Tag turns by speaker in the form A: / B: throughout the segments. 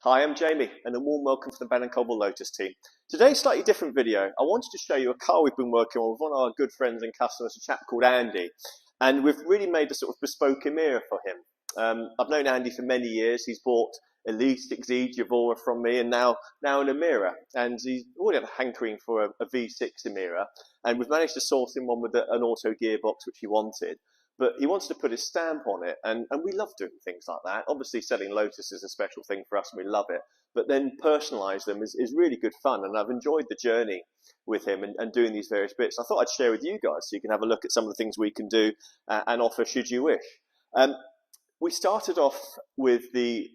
A: Hi, I'm Jamie, and a warm welcome to the Ben & Cobble Lotus team. Today's a slightly different video. I wanted to show you a car we've been working on with one of our good friends and customers, a chap called Andy, and we've really made a sort of bespoke Emira for him. I've known Andy for many years. He's bought a Elise, Exige, Evora from me, and now an Emira, and he's already had a hankering for a V6 Emira, and we've managed to source him one with an auto gearbox, which he wanted. But he wants to put his stamp on it, and we love doing things like that. Obviously, selling Lotus is a special thing for us, and we love it. But then personalise them is really good fun, and I've enjoyed the journey with him and doing these various bits. I thought I'd share with you guys so you can have a look at some of the things we can do and offer should you wish. We started off with the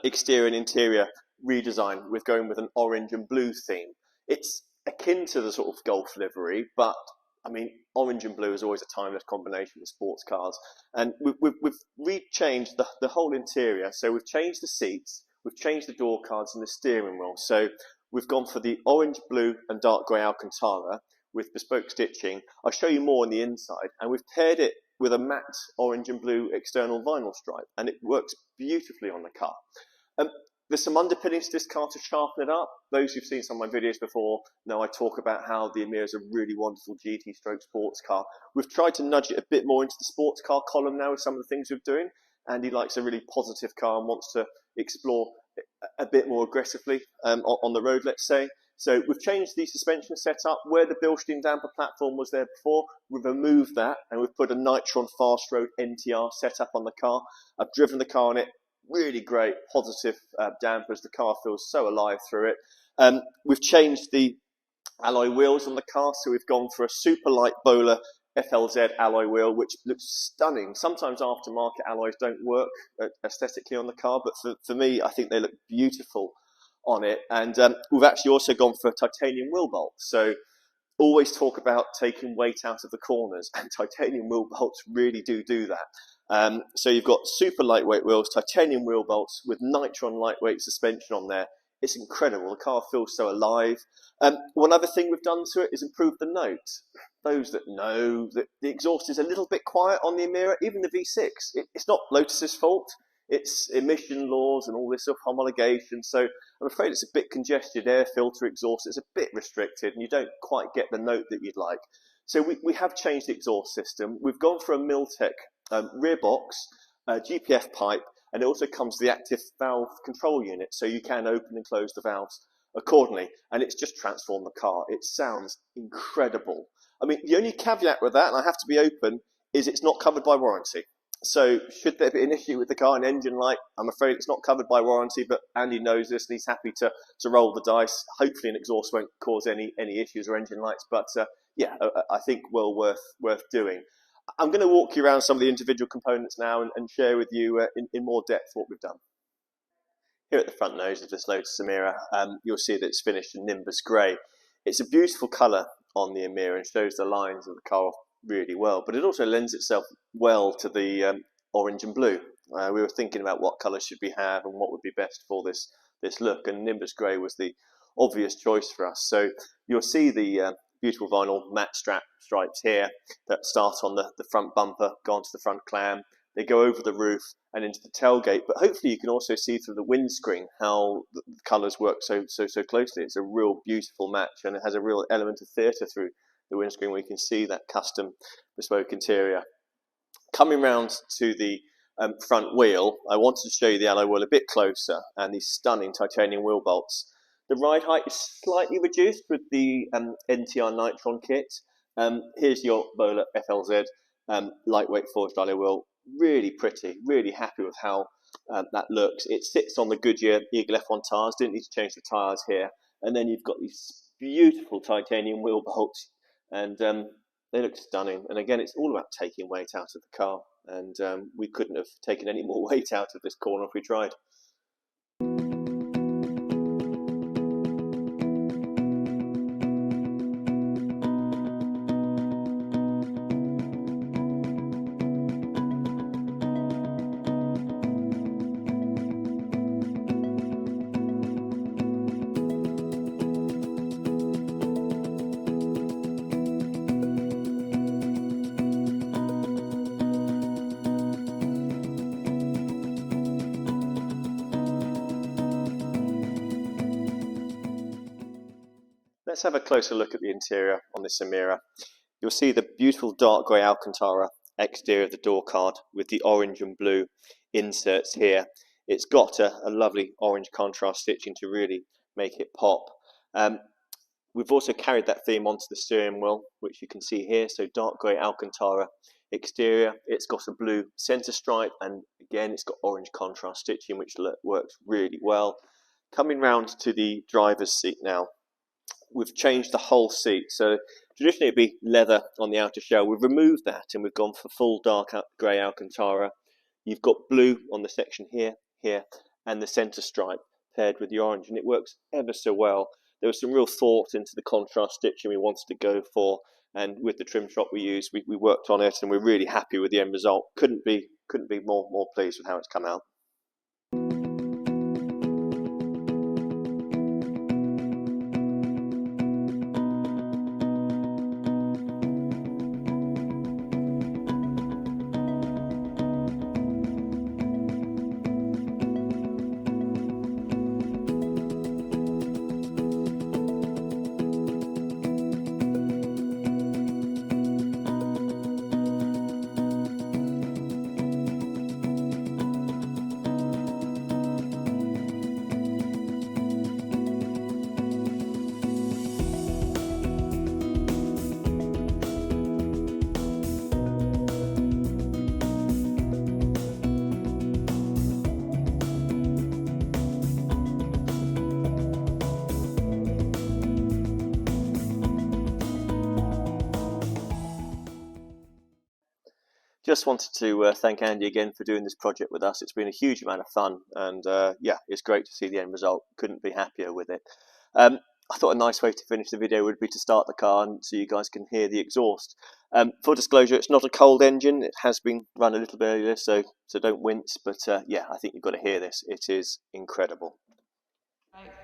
A: exterior and interior redesign with going with an orange and blue theme. It's akin to the sort of Golf livery, but I mean, orange and blue is always a timeless combination with sports cars. And we've rechanged the whole interior. So we've changed the seats, we've changed the door cards and the steering wheel. So we've gone for the orange, blue and dark grey Alcantara with bespoke stitching. I'll show you more on the inside. And we've paired it with a matte orange and blue external vinyl stripe. And it works beautifully on the car. There's some underpinnings to this car to sharpen it up. Those who've seen some of my videos before know I talk about how the Emira is a really wonderful GT stroke sports car. We've tried to nudge it a bit more into the sports car column now with some of the things we're doing. Andy likes a really positive car and wants to explore a bit more aggressively on the road, let's say. So we've changed the suspension setup. Where the Bilstein damper platform was there before, we've removed that and we've put a Nitron FastRoad NTR setup on the car. I've driven the car on it. Really great, positive dampers. The car feels so alive through it. We've changed the alloy wheels on the car, so we've gone for a super light Bola FLZ alloy wheel, which looks stunning. Sometimes aftermarket alloys don't work aesthetically on the car, but for me, I think they look beautiful on it. And we've actually also gone for a titanium wheel bolt. So always talk about taking weight out of the corners, and titanium wheel bolts really do that. So you've got super lightweight wheels, titanium wheel bolts with Nitron lightweight suspension on there. It's incredible. The car feels so alive. One other thing we've done to it is improve the note. Those that know that the exhaust is a little bit quiet on the Emira, even the V6. It's not Lotus's fault. It's emission laws and all this sort of homologation. So I'm afraid it's a bit congested. Air filter exhaust is a bit restricted and you don't quite get the note that you'd like. So we have changed the exhaust system. We've gone for a Milltek rear box, GPF pipe, and it also comes with the active valve control unit, so you can open and close the valves accordingly. And it's just transformed the car. It sounds incredible. I mean, the only caveat with that, and I have to be open, is it's not covered by warranty. So should there be an issue with the car and engine light, I'm afraid it's not covered by warranty, but Andy knows this and he's happy to roll the dice. Hopefully an exhaust won't cause any issues or engine lights, but yeah, I think well worth doing. I'm going to walk you around some of the individual components now and share with you in more depth what we've done. Here at the front nose of this Lotus Emira, you'll see that it's finished in Nimbus grey. It's a beautiful colour on the Emira and shows the lines of the car off really well, but it also lends itself well to the orange and blue. We were thinking about what colours should we have and what would be best for this look, and Nimbus grey was the obvious choice for us. So you'll see the beautiful vinyl matte stripes here that start on the front bumper, go onto the front clam, they go over the roof and into the tailgate, but hopefully you can also see through the windscreen how the colours work so closely. It's a real beautiful match and it has a real element of theatre through the windscreen where you can see that custom bespoke interior. Coming round to the front wheel, I wanted to show you the alloy wheel a bit closer and these stunning titanium wheel bolts. The ride height is slightly reduced with the NTR Nitron kit. Here's your Bola FLZ lightweight forged alloy wheel. Really pretty, really happy with how that looks. It sits on the Goodyear Eagle F1 tyres, didn't need to change the tyres here. And then you've got these beautiful titanium wheel bolts and they look stunning. And again, it's all about taking weight out of the car. And we couldn't have taken any more weight out of this corner if we tried. Let's have a closer look at the interior on this Emira. You'll see the beautiful dark grey Alcantara exterior of the door card with the orange and blue inserts here. It's got a lovely orange contrast stitching to really make it pop. We've also carried that theme onto the steering wheel, which you can see here. So dark grey Alcantara exterior. It's got a blue centre stripe, and again it's got orange contrast stitching, which works really well. Coming round to the driver's seat now. We've changed the whole seat. So traditionally it'd be leather on the outer shell. We've removed that and we've gone for full dark grey Alcantara. You've got blue on the section here, and the centre stripe paired with the orange, and it works ever so well. There was some real thought into the contrast stitching we wanted to go for, and with the trim shop we used, we worked on it, and we're really happy with the end result. Couldn't be more pleased with how it's come out. Just wanted to thank Andy again for doing this project with us. It's been a huge amount of fun, and yeah, it's great to see the end result. Couldn't be happier with it. I thought a nice way to finish the video would be to start the car and so you guys can hear the exhaust. For disclosure, it's not a cold engine. It has been run a little bit earlier, so don't wince. But yeah, I think you've got to hear this. It is incredible.
B: Right.